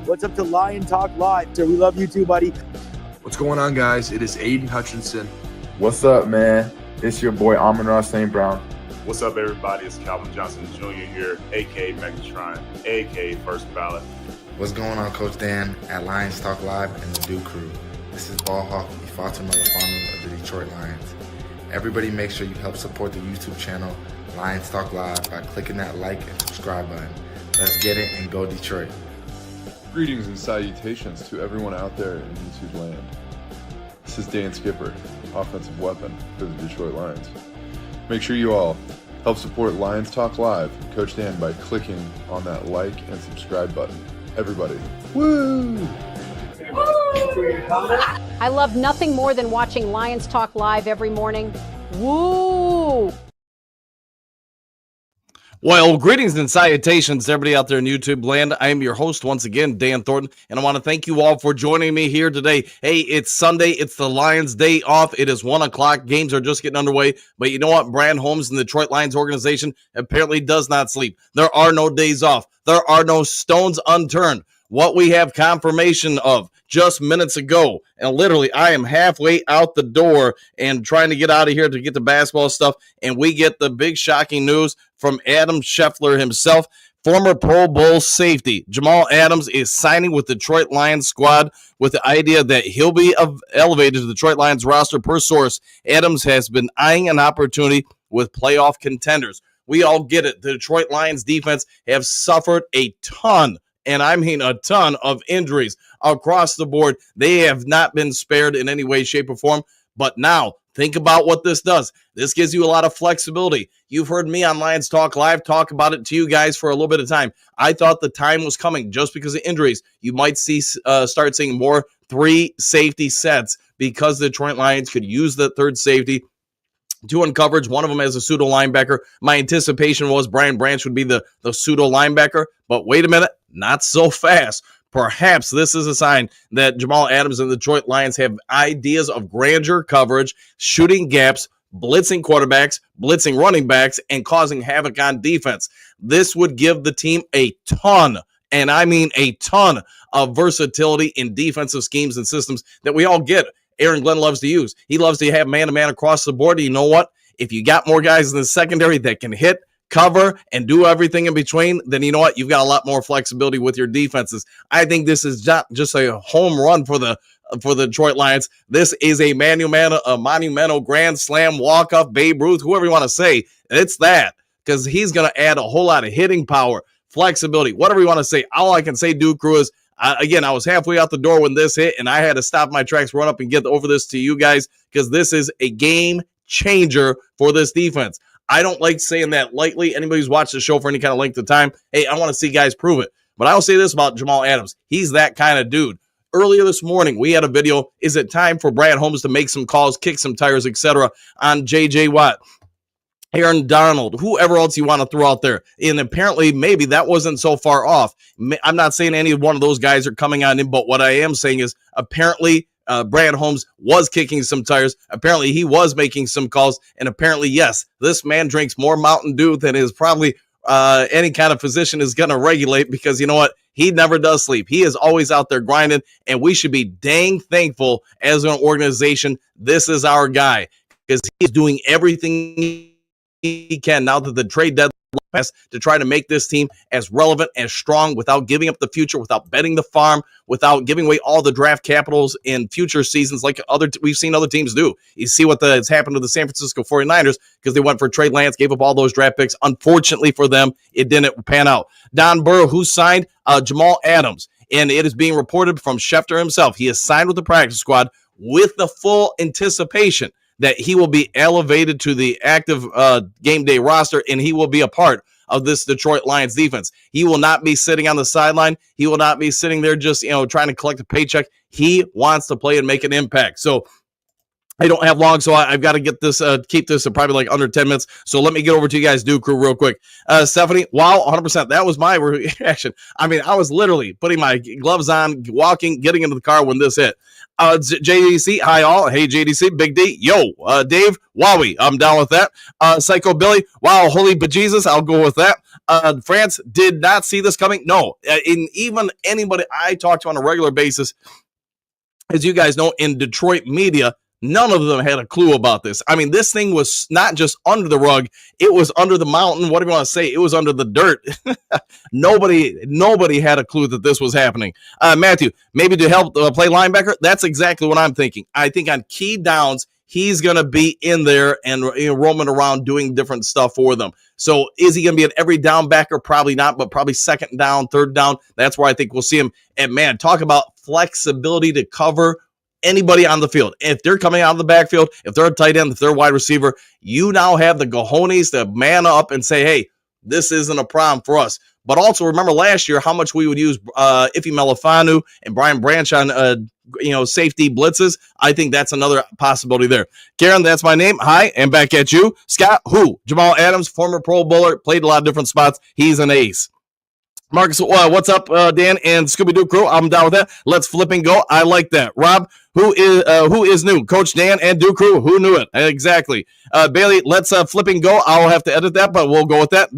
What's up to Lion Talk Live? So we love you too, buddy. What's going on, guys? It is Aiden Hutchinson. What's up, man? It's your boy Amon-Ra St. Brown. What's up, everybody? It's Calvin Johnson Jr. here, a.k.a. Megatron, a.k.a. First Ballot. What's going on, Coach Dan at Lions Talk Live and the Duke Crew. This is Ball Hawk Ifeatu Melifonwu of the Detroit Lions. Everybody make sure you help support the YouTube channel Lions Talk Live by clicking that like and subscribe button. Let's get it and go Detroit. Greetings and salutations to everyone out there in YouTube land. This is Dan Skipper, offensive weapon for the Detroit Lions. Make sure you all help support Lions Talk Live and Coach Dan by clicking on that like and subscribe button. Everybody, woo! I love nothing more than watching Lions Talk Live every morning. Woo! Well, greetings and salutations to everybody out there in YouTube land. I am your host once again, Dan Thornton, and I want to thank you all for joining me here today. Hey, it's Sunday. It's the Lions' day off. It is 1 o'clock. Games are just getting underway. But you know what? Brian Holmes and the Detroit Lions organization apparently does not sleep. There are no days off. There are no stones unturned. What we have confirmation of just minutes ago, and literally I am halfway out the door and trying to get out of here to get the basketball stuff, and we get the big shocking news from Adam Scheffler himself. Former Pro Bowl safety Jamal Adams is signing with the Detroit Lions squad with the idea that he'll be elevated to the Detroit Lions roster. Per source, Adams has been eyeing an opportunity with playoff contenders. We all get it. The Detroit Lions defense have suffered a ton, and I mean a ton, of injuries across the board. They have not been spared in any way, shape, or form. But now, think about what this does. This gives you a lot of flexibility. You've heard me on Lions Talk Live talk about it to you guys for a little bit of time. I thought the time was coming just because of injuries. You might start seeing more 3 safety sets because the Detroit Lions could use the third safety. 2 in coverage, one of them as a pseudo linebacker. My anticipation was Brian Branch would be the pseudo linebacker, but wait a minute, not so fast. Perhaps this is a sign that Jamal Adams and the Detroit Lions have ideas of grandeur coverage, shooting gaps, blitzing quarterbacks, blitzing running backs, and causing havoc on defense. This would give the team a ton, and I mean a ton, of versatility in defensive schemes and systems that we all get. Aaron Glenn loves to use. He loves to have man-to-man across the board. You know what? If you got more guys in the secondary that can hit, cover, and do everything in between, then you know what? You've got a lot more flexibility with your defenses. I think this is not just a home run for the Detroit Lions. This is a monumental grand slam, walk-off, Babe Ruth, whoever you want to say. It's that, because he's going to add a whole lot of hitting power, flexibility, whatever you want to say. All I can say, Duke Crew, is again, I was halfway out the door when this hit, and I had to stop my tracks, run up and get over this to you guys, because this is a game changer for this defense. I don't like saying that lightly. Anybody who's watched the show for any kind of length of time, hey, I want to see guys prove it. But I'll say this about Jamal Adams. He's that kind of dude. Earlier this morning, we had a video, is it time for Brad Holmes to make some calls, kick some tires, etc., on J.J. Watt, Aaron Donald, whoever else you want to throw out there. And apparently, maybe that wasn't so far off. I'm not saying any one of those guys are coming on in, but what I am saying is apparently Brad Holmes was kicking some tires. Apparently, he was making some calls. And apparently, yes, this man drinks more Mountain Dew than is probably any kind of physician is going to regulate, because you know what? He never does sleep. He is always out there grinding, and we should be dang thankful as an organization. This is our guy, because he's doing everything he can now that the trade deadline passed to try to make this team as relevant, as strong, without giving up the future, without betting the farm, without giving away all the draft capitals in future seasons like we've seen other teams do. You see what has happened to the San Francisco 49ers, because they went for Trey Lance, gave up all those draft picks. Unfortunately for them, it didn't pan out. Don Burrow, who signed Jamal Adams, and it is being reported from Schefter himself, he has signed with the practice squad with the full anticipation that he will be elevated to the active game day roster, and he will be a part of this Detroit Lions defense. He will not be sitting on the sideline. He will not be sitting there just, trying to collect a paycheck. He wants to play and make an impact. So I don't have long, so I've got to get this, keep this probably like under 10 minutes. So let me get over to you guys, do crew, real quick. Stephanie, wow, 100%. That was my reaction. I mean, I was literally putting my gloves on, walking, getting into the car when this hit. JDC, hi all. Hey, JDC, Big D. Yo, Dave, wowie, I'm down with that. Psycho Billy, wow, holy bejesus, I'll go with that. France, did not see this coming. No, in even anybody I talk to on a regular basis, as you guys know, in Detroit media, none of them had a clue about this. I mean, this thing was not just under the rug. It was under the mountain. Whatever you want to say, it was under the dirt. Nobody had a clue that this was happening. Matthew, maybe to help play linebacker? That's exactly what I'm thinking. I think on key downs, he's going to be in there and roaming around doing different stuff for them. So is he going to be an every down backer? Probably not, but probably second down, third down. That's where I think we'll see him. And man, talk about flexibility to cover anybody on the field. If they're coming out of the backfield, if they're a tight end, if they're a wide receiver, you now have the cojones to man up and say, hey, this isn't a problem for us. But also remember last year how much we would use Ife Melifanu and Brian Branch on safety blitzes. I think that's another possibility there. Karen, that's my name. Hi, and back at you. Scott, who? Jamal Adams, former Pro Bowler, played a lot of different spots. He's an ace. Marcus, what's up, Dan and Scooby-Doo crew? I'm down with that. Let's flip and go. I like that. Rob, who is new? Coach Dan and Doo crew. Who knew it? Exactly. Bailey, let's flip and go. I'll have to edit that, but we'll go with that.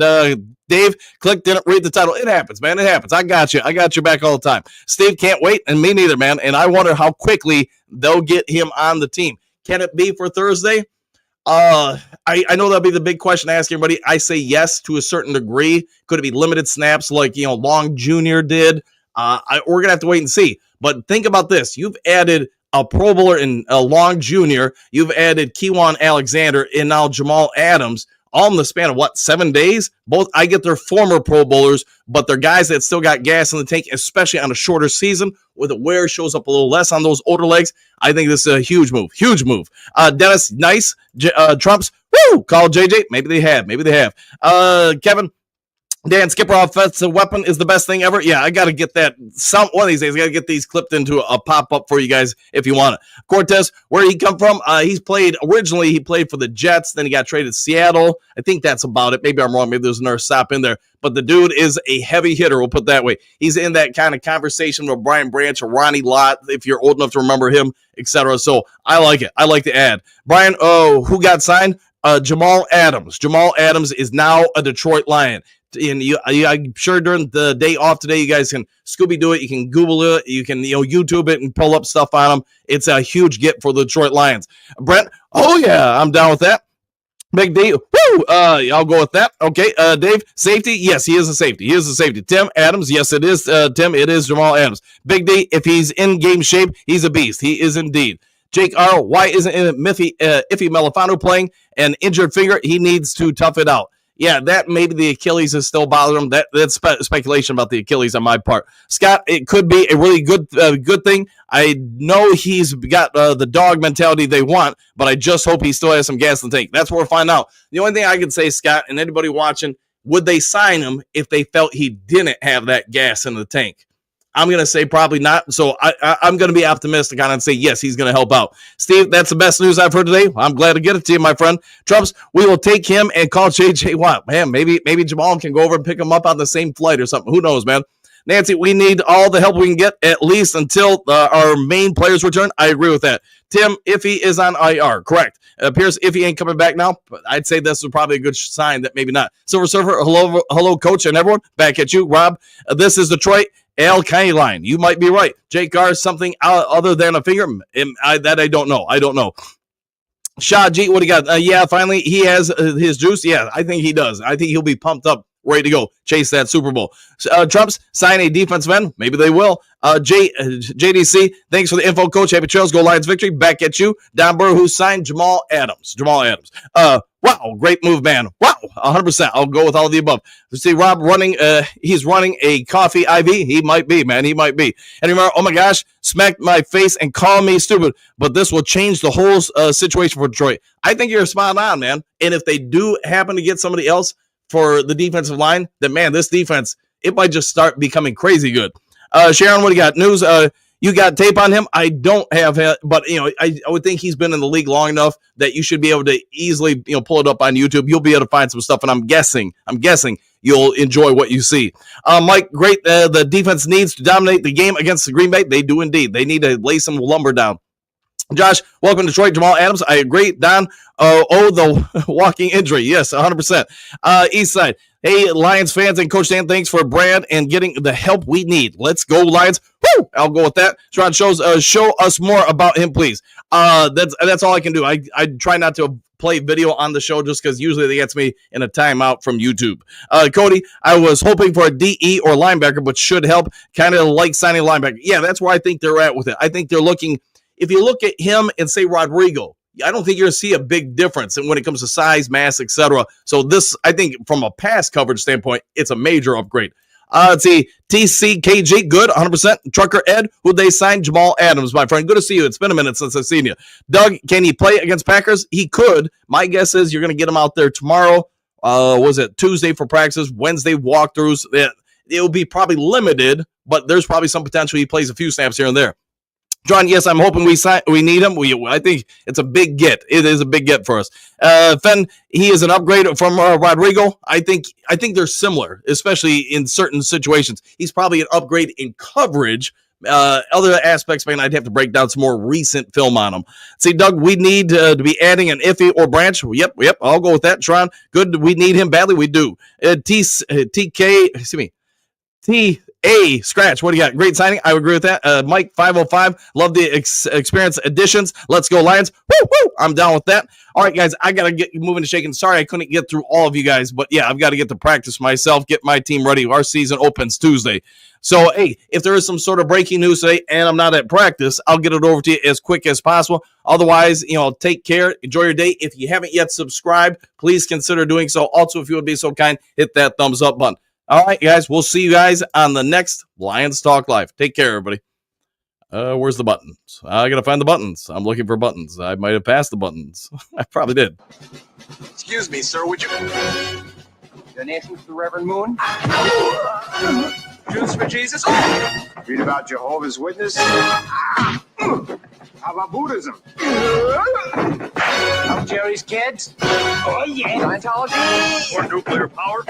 Dave, didn't read the title. It happens, man. It happens. I got you. I got your back all the time. Steve, can't wait, and me neither, man. And I wonder how quickly they'll get him on the team. Can it be for Thursday? I know that'll be the big question to ask everybody. I say yes to a certain degree. Could it be limited snaps like, Long Jr. did? We're going to have to wait and see. But think about this. You've added a Pro Bowler in Long Jr., you've added Kewan Alexander, and now Jamal Adams, all in the span of, 7 days? Both, I get they're former Pro Bowlers, but they're guys that still got gas in the tank, especially on a shorter season, where the wear shows up a little less on those older legs. I think this is a huge move. Huge move. Dennis, nice. Trumps, woo! Call JJ. Maybe they have. Kevin, Dan, skipper offensive weapon is the best thing ever. Yeah, I got to get that one of these days. I got to get these clipped into a pop-up for you guys if you want it. Cortez, where he come from? He played for the Jets. Then he got traded to Seattle. I think that's about it. Maybe I'm wrong. Maybe there's another stop in there. But the dude is a heavy hitter. We'll put it that way. He's in that kind of conversation with Brian Branch or Ronnie Lott, if you're old enough to remember him, etc. So I like it. I like the ad. Brian, who got signed? Jamal Adams. Jamal Adams is now a Detroit Lion. And I'm sure during the day off today, you guys can Scooby-Doo it. You can Google it. You can YouTube it and pull up stuff on them. It's a huge get for the Detroit Lions. Brent, oh yeah, I'm down with that. Big D, woo! I'll go with that. Okay, Dave, safety. Yes, he is a safety. Tim Adams, yes, it is. Tim, it is Jamal Adams. Big D, if he's in game shape, he's a beast. He is indeed. Jake R, why isn't Ife Melifanu playing? An injured finger, he needs to tough it out. Yeah, that maybe the Achilles is still bothering him. That's speculation about the Achilles on my part. Scott, it could be a really good thing. I know he's got the dog mentality they want, but I just hope he still has some gas in the tank. That's what we'll find out. The only thing I can say, Scott, and anybody watching, would they sign him if they felt he didn't have that gas in the tank? I'm going to say probably not. So I'm going to be optimistic on it and say, yes, he's going to help out. Steve, that's the best news I've heard today. I'm glad to get it to you, my friend. Trumps, we will take him and call JJ Watt. Man, maybe Jamal can go over and pick him up on the same flight or something. Who knows, man? Nancy, we need all the help we can get at least until our main players return. I agree with that. Tim, if he is on IR, correct. It appears if he ain't coming back now, but I'd say this is probably a good sign that maybe not. Silver Surfer, hello, coach, and everyone. Back at you, Rob. This is Detroit. Al County line. You might be right. Jake Carr is something other than a finger. I don't know. Shah G, what do you got? Yeah, finally he has his juice. Yeah, I think he does. I think he'll be pumped up, ready to go chase that Super Bowl. Trumps sign a defensive end. Maybe they will. JDC, thanks for the info, coach. Happy trails. Go Lions victory. Back at you. Don Burr, who signed Jamal Adams. Wow, great move, man. Wow, 100%. I'll go with all of the above. You see Rob running, he's running a coffee IV. He might be, man. He might be. And remember, oh my gosh, smack my face and call me stupid. But this will change the whole situation for Detroit. I think you're spot on, man. And if they do happen to get somebody else for the defensive line, then, man, this defense, it might just start becoming crazy good. Sharon, what do you got? News, You got tape on him? I don't have, but you know, I would think he's been in the league long enough that you should be able to easily, you know, pull it up on YouTube. You'll be able to find some stuff, and I'm guessing you'll enjoy what you see. Mike, great. The defense needs to dominate the game against the Green Bay. They do indeed. They need to lay some lumber down. Josh, welcome to Detroit. Jamal Adams, I agree. Don, the walking injury. Yes, 100%. East Side. Hey, Lions fans and Coach Dan, thanks for Brad and getting the help we need. Let's go, Lions. Woo! I'll go with that. Sean, show us more about him, please. That's all I can do. I try not to play video on the show just because usually they gets me in a timeout from YouTube. Cody, I was hoping for a DE or linebacker, but should help. Kind of like signing a linebacker. Yeah, that's where I think they're at with it. I think they're looking. If you look at him and say Rodrigo, I don't think you're going to see a big difference when it comes to size, mass, etc. So this, I think, from a pass coverage standpoint, it's a major upgrade. Let's see, TCKG, good, 100%. Trucker Ed, who they signed? Jamal Adams, my friend. Good to see you. It's been a minute since I've seen you. Doug, can he play against Packers? He could. My guess is you're going to get him out there tomorrow. Was it Tuesday for practices, Wednesday walkthroughs? It will be probably limited, but there's probably some potential he plays a few snaps here and there. John, yes, I'm hoping we need him. I think it's a big get. It is a big get for us. Fenn, he is an upgrade from Rodrigo. I think they're similar, especially in certain situations. He's probably an upgrade in coverage. Other aspects, man, I'd have to break down some more recent film on him. See, Doug, we need to be adding an Iffy or Branch. Yep, I'll go with that. Tron, good. We need him badly. We do. Scratch, what do you got? Great signing. I would agree with that. Mike 505, love the experience additions. Let's go Lions. Woo, woo. I'm down with that. All right, guys, I got to get moving and shaking. Sorry I couldn't get through all of you guys, but yeah, I've got to get to practice myself, get my team ready. Our season opens Tuesday. So, hey, if there is some sort of breaking news today and I'm not at practice, I'll get it over to you as quick as possible. Otherwise, take care. Enjoy your day. If you haven't yet subscribed, please consider doing so. Also, if you would be so kind, hit that thumbs up button. All right, guys, we'll see you guys on the next Lions Talk Live. Take care, everybody. Where's the buttons? I got to find the buttons. I'm looking for buttons. I might have passed the buttons. I probably did. Excuse me, sir, would you... Donations to the Reverend Moon? Jews for Jesus? Read about Jehovah's Witness? How about Buddhism? Jerry's kids? Oh, yeah. Scientology? Or nuclear power?